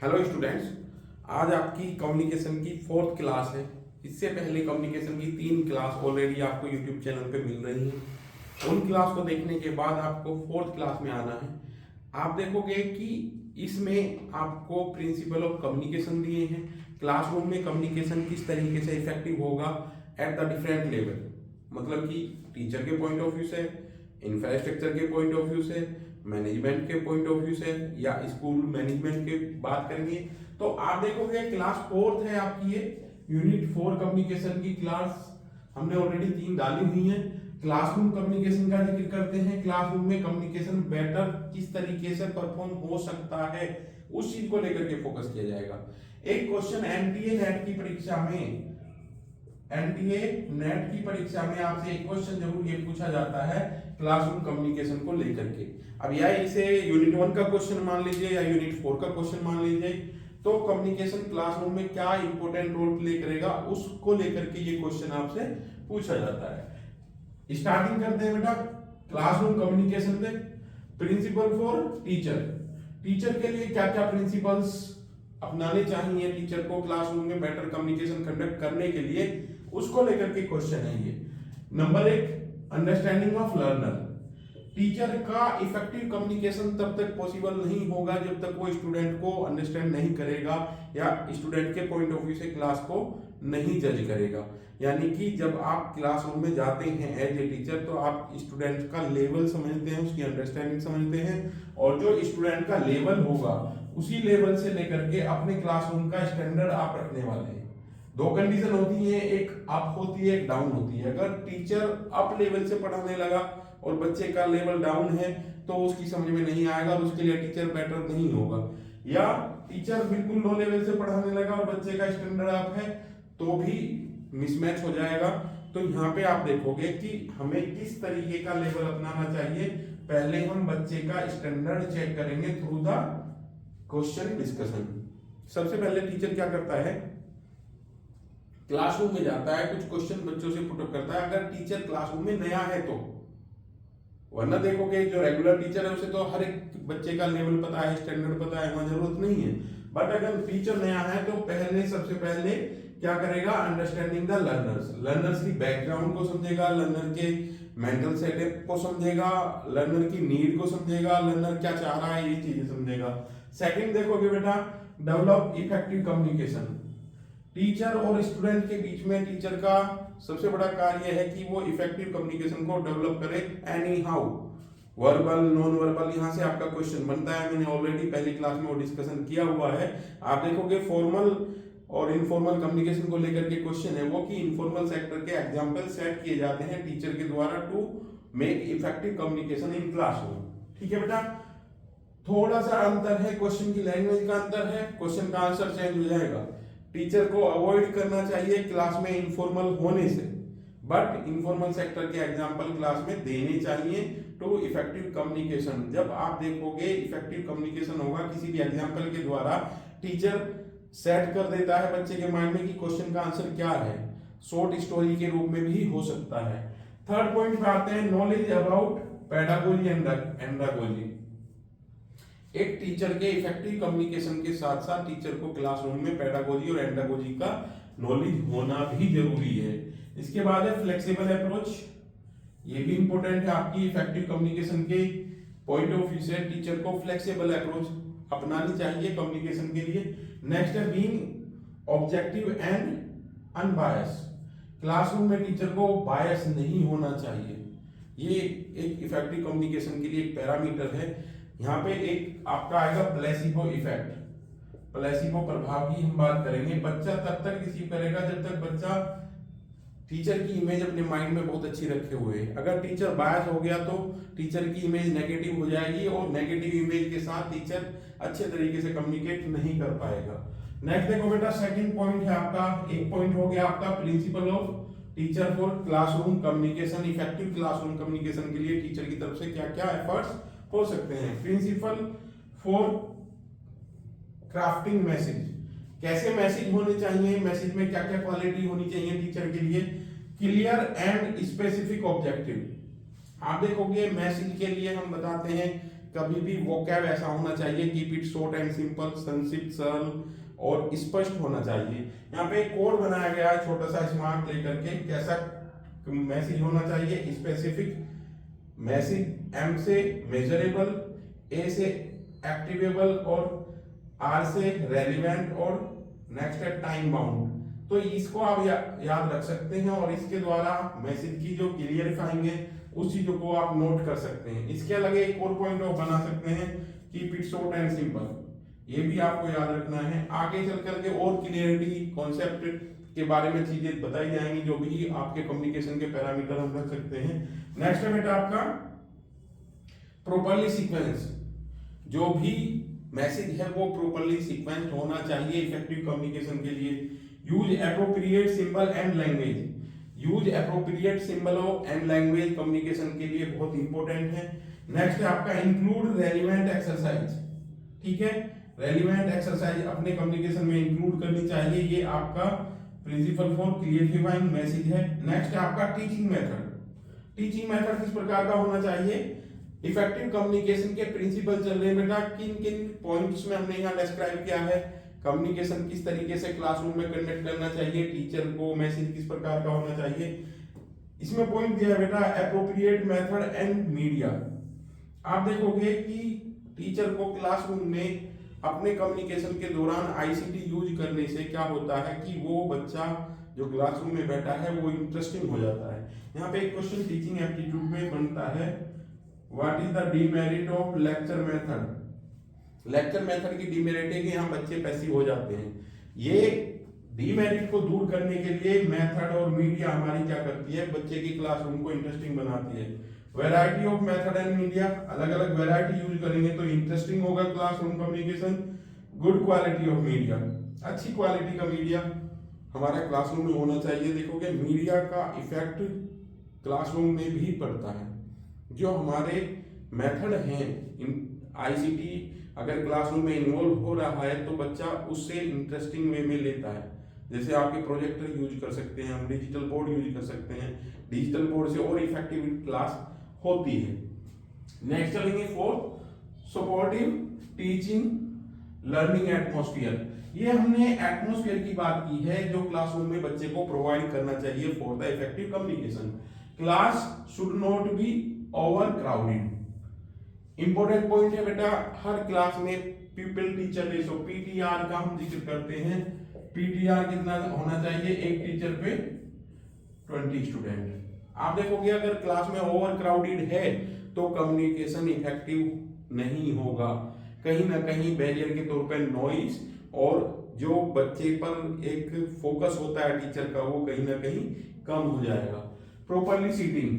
Hello students, आज आपकी communication की 4th क्लास है। इससे पहले कम्युनिकेशन की 3 क्लास ऑलरेडी आपको यूट्यूब चैनल पे मिल रही हैं। उन क्लास को देखने के बाद आपको 4th क्लास में आना है। आप देखोगे कि इसमें आपको प्रिंसिपल ऑफ कम्युनिकेशन दिए हैं, क्लासरूम में कम्युनिकेशन किस तरीके से इफेक्टिव होगा एट द डिफरेंट लेवल, मतलब कि टीचर के पॉइंट ऑफ व्यू से, इंफ्रास्ट्रक्चर के पॉइंट ऑफ व्यू से, मैनेजमेंट के पॉइंट ऑफ व्यू से, या स्कूल मैनेजमेंट के बात करेंगे। तो आप देखोगे क्लास 4th है आपकी, ये यूनिट 4 कम्युनिकेशन की क्लास हमने ऑलरेडी 3 डाली हुई है। क्लासरूम कम्युनिकेशन का जिक्र करते हैं, क्लासरूम में कम्युनिकेशन बेटर किस तरीके से परफॉर्म हो सकता है उस चीज को लेकर के फोकस किया जाएगा। एक क्वेश्चन एनटीए नेट की परीक्षा में, एनटीए नेट की परीक्षा में आपसे एक क्वेश्चन जरूर ये पूछा जाता है क्लासरूम कम्युनिकेशन को लेकर के। अब या इसे यूनिट 1 का क्वेश्चन मान लीजिए या यूनिट 4 का क्वेश्चन मान लीजिए, तो कम्युनिकेशन क्लासरूम में क्या इंपॉर्टेंट रोल प्ले करेगा उसको लेकर के ये क्वेश्चन आपसे पूछा जाता है। स्टार्टिंग करते हैं बेटा क्लासरूम कम्युनिकेशन से। प्रिंसिपल फॉर टीचर, टीचर के लिए क्या क्या प्रिंसिपल्स अपनाने चाहिए टीचर को क्लासरूम में बेटर कम्युनिकेशन कंडक्ट करने के लिए, उसको लेकर के क्वेश्चन है ये। Number 1, understanding of learner. Teacher का इफेक्टिव कम्युनिकेशन तब तक पॉसिबल नहीं होगा जब तक वो स्टूडेंट को अंडरस्टैंड नहीं करेगा या स्टूडेंट के पॉइंट ऑफ व्यू से क्लास को नहीं जज करेगा। यानी कि जब आप क्लासरूम में जाते हैं एज ए टीचर, तो आप स्टूडेंट का लेवल समझते हैं, उसकी अंडरस्टैंडिंग समझते हैं, और जो स्टूडेंट का लेवल होगा उसी लेवल से लेकर के अपने क्लासरूम का स्टैंडर्ड आप रखने वाले हैं। 2 कंडीशन होती है, एक अप होती है, एक डाउन होती है। अगर टीचर अप लेवल से पढ़ाने लगा और बच्चे का लेवल डाउन है तो उसकी समझ में नहीं आएगा और उसके लिए टीचर बेटर नहीं होगा। या टीचर बिल्कुल लो लेवल से पढ़ाने लगा और बच्चे का स्टैंडर्ड अप है तो भी मिसमैच हो जाएगा। तो यहाँ पे आप देखोगे कि हमें किस तरीके का लेवल अपनाना चाहिए। पहले हम बच्चे का स्टैंडर्ड चेक करेंगे थ्रू द क्वेश्चन डिस्कशन। सबसे पहले टीचर क्या करता है, क्लासरूम में जाता है, कुछ क्वेश्चन बच्चों से पुटअप करता है। अगर टीचर क्लासरूम में नया है तो, वरना देखोगे जो रेगुलर टीचर है उसे तो हर एक बच्चे का लेवल पता है, स्टैंडर्ड पता है, वहां जरूरत नहीं है। बट अगर टीचर नया है तो सबसे पहले क्या करेगा, अंडरस्टैंडिंग द लर्नर्स, लर्नर्स की बैकग्राउंड को समझेगा, लर्नर के मेंटल सेटअप को समझेगा, लर्नर की नीड को समझेगा, लर्नर क्या चाह रहा है ये चीजें समझेगा। सेकंड देखोगे बेटा, डेवलप इफेक्टिव कम्युनिकेशन। टीचर और स्टूडेंट के बीच में टीचर का सबसे बड़ा कार्य है कि वो इफेक्टिव कम्युनिकेशन को डेवलप करे any how, verbal non verbal. यहाँ से आपका क्वेश्चन बनता है, मैंने ऑलरेडी पहली क्लास में वो डिस्कशन किया हुआ है। आप देखोगे फॉर्मल और इनफॉर्मल कम्युनिकेशन को लेकर के क्वेश्चन है वो कि इनफॉर्मल सेक्टर के एग्जांपल सेट किए जाते हैं टीचर के द्वारा to make effective communication in classroom. ठीक है बेटा, थोड़ा सा अंतर है, क्वेश्चन की लैंग्वेज का अंतर है, क्वेश्चन का आंसर चेंज हो जाएगा। टीचर को अवॉइड करना चाहिए क्लास में इनफॉर्मल होने से, बट इनफॉर्मल सेक्टर के एग्जांपल क्लास में देने चाहिए टू इफेक्टिव कम्युनिकेशन। जब आप देखोगे इफेक्टिव कम्युनिकेशन होगा किसी भी एग्जांपल के द्वारा, टीचर सेट कर देता है बच्चे के माइंड में कि क्वेश्चन का आंसर क्या है, शॉर्ट स्टोरी के रूप में भी हो सकता है। थर्ड पॉइंट पे आते हैं, knowledge about pedagogy and andragogy. एक टीचर के इफेक्टिव कम्युनिकेशन के साथ साथ टीचर को क्लासरूम में पेडागोजी और एंड्रागोजी का नॉलेज होना भी जरूरी है। इसके बाद है फ्लेक्सिबल अप्रोच, ये भी इंपॉर्टेंट है आपकी इफेक्टिव कम्युनिकेशन के पॉइंट ऑफ व्यू से। टीचर को फ्लेक्सिबल अप्रोच अपनानी चाहिए कम्युनिकेशन के लिए। नेक्स्ट है being objective and unbiased, classroom में टीचर को बायस नहीं होना चाहिए। ये एक इफेक्टिव कम्युनिकेशन के लिए एक पैरामीटर है। यहाँ पे एक आपका आएगा प्लेसिबो इफेक्ट, प्लेसिबो प्रभाव की हम बात करेंगे। बच्चा तब तक रिसीव करेगा जब तक बच्चा टीचर की इमेज अपने माइंड में बहुत अच्छी रखे हुए है। अगर टीचर बायस हो गया तो टीचर की इमेज नेगेटिव हो जाएगी और नेगेटिव इमेज के साथ टीचर अच्छे तरीके से कम्युनिकेट नहीं कर पाएगा। नेक्स्ट देखो बेटा, सेकंड पॉइंट है आपका, एक पॉइंट हो गया आपका principle of teacher for classroom communication. Effective classroom communication के लिए टीचर की तरफ से क्या क्या एफर्ट्स हो सकते हैं। प्रिंसिपल फॉर क्राफ्टिंग मैसेज, कैसे मैसेज होने चाहिए, मैसेज में क्या क्या क्वालिटी होनी चाहिए टीचर के लिए। क्लियर एंड स्पेसिफिक ऑब्जेक्टिव, आप देखोगे मैसेज के लिए हम बताते हैं कभी भी वोकैब ऐसा होना चाहिए, keep it short and simple, संक्षिप्त, सरल और स्पष्ट होना चाहिए। यहाँ पे एक कोड बनाया गया है छोटा सा स्मार्ट लेकर के, कैसा मैसेज होना चाहिए, स्पेसिफिक मैसेज, एम से मेजरेबल, ए से एक्टिवेबल और आर से रेलिवेंट और नेक्स्ट है टाइम बाउंड। तो इसको आप याद रख सकते हैं और इसके द्वारा मैसेज की जो क्लियरिफाइंग है उस चीजों को आप नोट कर सकते हैं। इसके अलग एक और पॉइंट आप बना सकते हैं, keep it short and simple, ये भी आपको याद रखना है। आगे चल करके और क्लियरिटी कॉन्सेप्ट के बारे में चीजें बताई जाएंगी जो भी आपके कम्युनिकेशन के पैरामीटर हम रख सकते हैं। नेक्स्ट है बेटा आपका प्रॉपरली सीक्वेंस, जो भी मैसेज है वो प्रॉपरली सीक्वेंस होना चाहिए इफेक्टिव कम्युनिकेशन के लिए। Use appropriate symbol and language, use appropriate symbol and language communication के लिए बहुत इंपॉर्टेंट है। नेक्स्ट है आपका इंक्लूड रेलिवेंट एक्सरसाइज, ठीक है, रेलिवेंट एक्सरसाइज अपने कम्युनिकेशन में इंक्लूड करनी चाहिए, ये आपका प्रिंसिपल फॉर क्लियरिफाइंग मैसेज है। नेक्स्ट है आपका टीचिंग मेथड, टीचिंग मेथड किस प्रकार का होना चाहिए, इफेक्टिव कम्युनिकेशन के प्रिंसिपल चल रहे हैं बेटा, किन किन पॉइंट्स में हमने यहाँ डिस्क्राइब किया है, कम्युनिकेशन किस तरीके से क्लासरूम में कंडक्ट करना चाहिए, टीचर को मैसेज किस प्रकार का होना चाहिए। इसमें पॉइंट दिया है बेटा एप्रोप्रिएट मेथड एंड मीडिया। आप देखोगे कि टीचर को क्लासरूम में अपने कम्युनिकेशन के दौरान आईसीटी यूज करने से क्या होता है कि वो बच्चा जो क्लासरूम में बैठा है वो इंटरेस्टिंग हो जाता है। यहाँ पे एक क्वेश्चन टीचिंग एप्टीट्यूड में बनता है, what is the demerit of lecture method. Lecture method की डीमेरिट है कि यहाँ बच्चे पैसिव हो जाते हैं। ये डीमेरिट को दूर करने के लिए मेथड और मीडिया हमारी क्या करती है, बच्चे की क्लासरूम को इंटरेस्टिंग बनाती है। Variety of method and media, अलग अलग वैरायटी यूज करेंगे तो इंटरेस्टिंग होगा classroom communication. Good quality of media, अच्छी क्वालिटी का मीडिया हमारा क्लासरूम में होना चाहिए। देखोगे मीडिया का इफेक्ट क्लासरूम में भी पड़ता है। जो हमारे मेथड हैं आईसीटी अगर क्लासरूम में इन्वॉल्व हो रहा है तो बच्चा उससे इंटरेस्टिंग वे में लेता है। जैसे आपके प्रोजेक्टर यूज कर सकते हैं, हम डिजिटल बोर्ड यूज कर सकते हैं, डिजिटल बोर्ड से और इफेक्टिव क्लास होती है। नेक्स्ट चलेंगे fourth, supportive teaching learning atmosphere. ये हमने एटमॉस्फेयर की बात की है जो क्लासरूम में बच्चे को प्रोवाइड करना चाहिए for the effective communication. Class should not be over crowded, important point है बेटा। हर क्लास में पीपल टीचर रेशो पीटीआर का हम जिक्र करते हैं। पीटीआर कितना होना चाहिए, एक टीचर पे 20 स्टूडेंट। आप देखोगे अगर क्लास में ओवर क्राउडेड है तो कम्युनिकेशन इफेक्टिव नहीं होगा, कहीं ना कहीं बैरियर के तौर पर नॉइज और जो बच्चे पर एक फोकस होता है टीचर का वो कहीं ना कहीं कम हो जाएगा। Properly seating,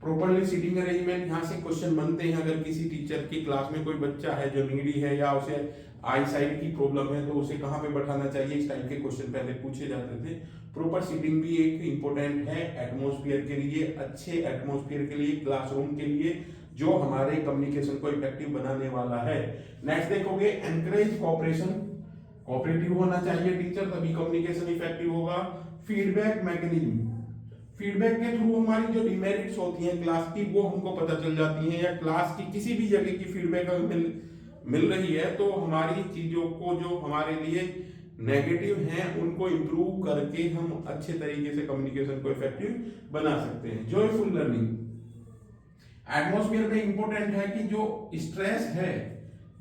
properly seating arrangement, यहाँ से क्वेश्चन बनते हैं। अगर किसी टीचर की क्लास में कोई बच्चा है जो नीडी है या उसे आई साइड की प्रॉब्लम है तो उसे कहाँ पे बैठाना चाहिए, इस टाइप के क्वेश्चन पहले पूछे जाते थे। प्रॉपर सीटिंग भी एक इंपॉर्टेंट है एटमॉस्फेयर के लिए, अच्छे एटमॉस्फेयर के लिए, क्लासरूम के लिए जो हमारे कम्युनिकेशन को इफेक्टिव बनाने वाला है। नेक्स्ट देखोगे एनकरेज कोऑपरेशन, कोऑपरेटिव होना चाहिए टीचर तभी कम्युनिकेशन इफेक्टिव होगा। फीडबैक मैकेनिज्म, फीडबैक के थ्रू हमारी जो डिमेरिट्स होती हैं क्लास की वो हमको पता चल जाती हैं, या क्लास की किसी भी जगह की फीडबैक मिल रही है तो हमारी चीजों को जो हमारे लिए नेगेटिव हैं उनको इंप्रूव करके हम अच्छे तरीके से कम्युनिकेशन को इफेक्टिव बना सकते हैं। जॉयफुल लर्निंग, एटमॉस्फेयर में इंपॉर्टेंट है कि जो स्ट्रेस है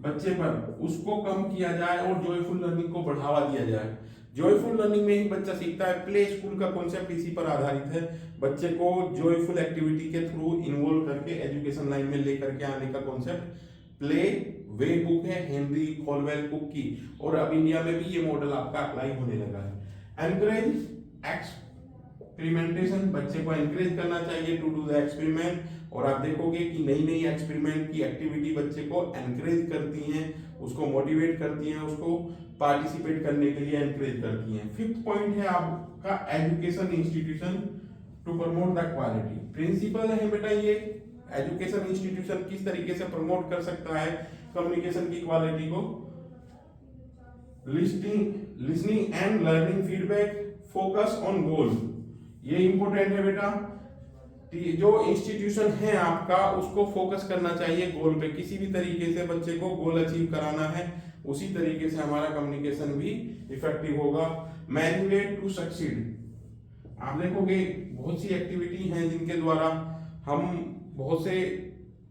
बच्चे पर उसको कम किया जाए और जॉयफुल लर्निंग को बढ़ावा दिया जाए। जॉयफुल लर्निंग में ही बच्चा सीखता है। प्ले स्कूल का कॉन्सेप्ट इसी पर आधारित है, बच्चे को जॉयफुल एक्टिविटी के थ्रू इन्वॉल्व करके एजुकेशन लाइन में लेकर के आने का कॉन्सेप्ट प्ले वे बुक है हेनरी कॉलवेल कुक की, और अब इंडिया में भी ये मॉडल आपका अप्लाई होने लगा है। एनकरेज एक्सपेरिमेंटेशन, बच्चे को एनकरेज करना चाहिए टू डू द एक्सपेरिमेंट, और आप देखोगे कि नई नई एक्सपेरिमेंट की एक्टिविटी बच्चे को एनकरेज करती हैं, उसको मोटिवेट करती हैं, उसको पार्टिसिपेट करने के लिए एनकरेज करती हैं। फिफ्थ पॉइंट है आपका education institution to promote the quality. Principal है बेटा ये एजुकेशन इंस्टीट्यूशन किस तरीके से प्रमोट कर सकता है कम्युनिकेशन की क्वालिटी को। Listening and learning feedback, focus on goal, ये इंपॉर्टेंट है बेटा। जो इंस्टीट्यूशन है आपका उसको फोकस करना चाहिए गोल पे। किसी भी तरीके से बच्चे को गोल अचीव कराना है, उसी तरीके से हमारा कम्युनिकेशन भी इफेक्टिव होगा। Manipulate to succeed. आप देखोगे बहुत सी एक्टिविटी हैं जिनके द्वारा हम बहुत से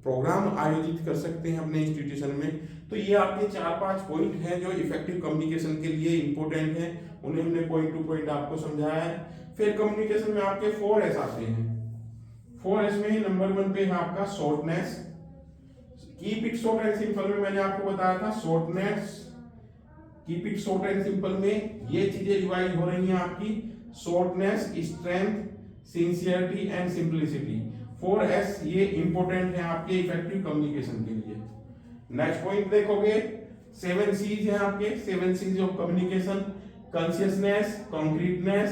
प्रोग्राम आयोजित कर सकते हैं अपने इंस्टीट्यूशन में। तो ये आपके 4-5 पॉइंट हैं जो इफेक्टिव कम्युनिकेशन के लिए इंपॉर्टेंट हैं, उन्हें हमने पॉइंट टू पॉइंट आपको समझाया है। फिर कम्युनिकेशन में आपके 4S आते हैं। 4S में नंबर 1 पे है आपका shortness. Keep it short and simple में मैंने आपको बताया था shortness, keep it short and simple में ये चीजें रिवाइज हो रही हैं आपकी, shortness, strength, sincerity and simplicity. 4S ये इंपॉर्टेंट है आपके इफेक्टिव कम्युनिकेशन के लिए। नेक्स्ट पॉइंट देखोगे 7 C's हैं आपके, 7 C's of communication, consciousness, concreteness,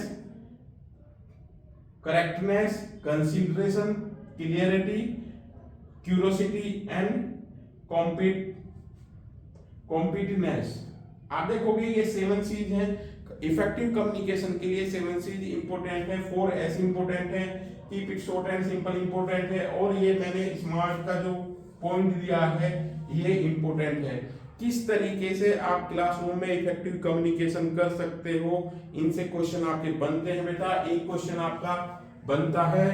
correctness, consideration, clarity, curiosity and completeness. आप देखोगे ये 7 C's हैं इफेक्टिव कम्युनिकेशन के लिए। 7 C's इंपॉर्टेंट है, 4S इंपॉर्टेंट है, keep it short and simple important है, और ये मैंने स्मार्ट का जो पॉइंट दिया है ये इंपॉर्टेंट है। किस तरीके से आप क्लासरूम में इफेक्टिव कम्युनिकेशन कर सकते हो, इनसे क्वेश्चन आपके बनते हैं बेटा। एक क्वेश्चन आपका बनता है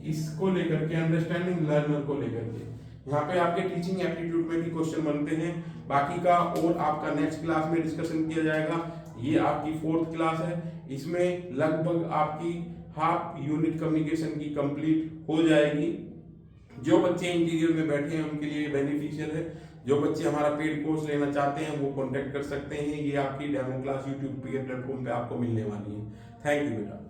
इसको लेकर के, अंडरस्टैंडिंग लर्नर को लेकर के। यहाँ पे आपके टीचिंग एप्टीट्यूड में भी क्वेश्चन बनते हैं, बाकी का और आपका नेक्स्ट क्लास में डिस्कशन किया जाएगा। ये आपकी 4th क्लास है, इसमें लगभग आपकी हाफ यूनिट कम्युनिकेशन की कंप्लीट हो जाएगी। जो बच्चे इंटीरियर में बैठे हैं उनके लिए बेनिफिशियल है। जो बच्चे हमारा पेड कोर्स लेना चाहते हैं वो कांटेक्ट कर सकते हैं। ये आपकी डेमो क्लास यूट्यूब पे प्लेटफॉर्म पे आपको मिलने वाली है। थैंक यू बेटा।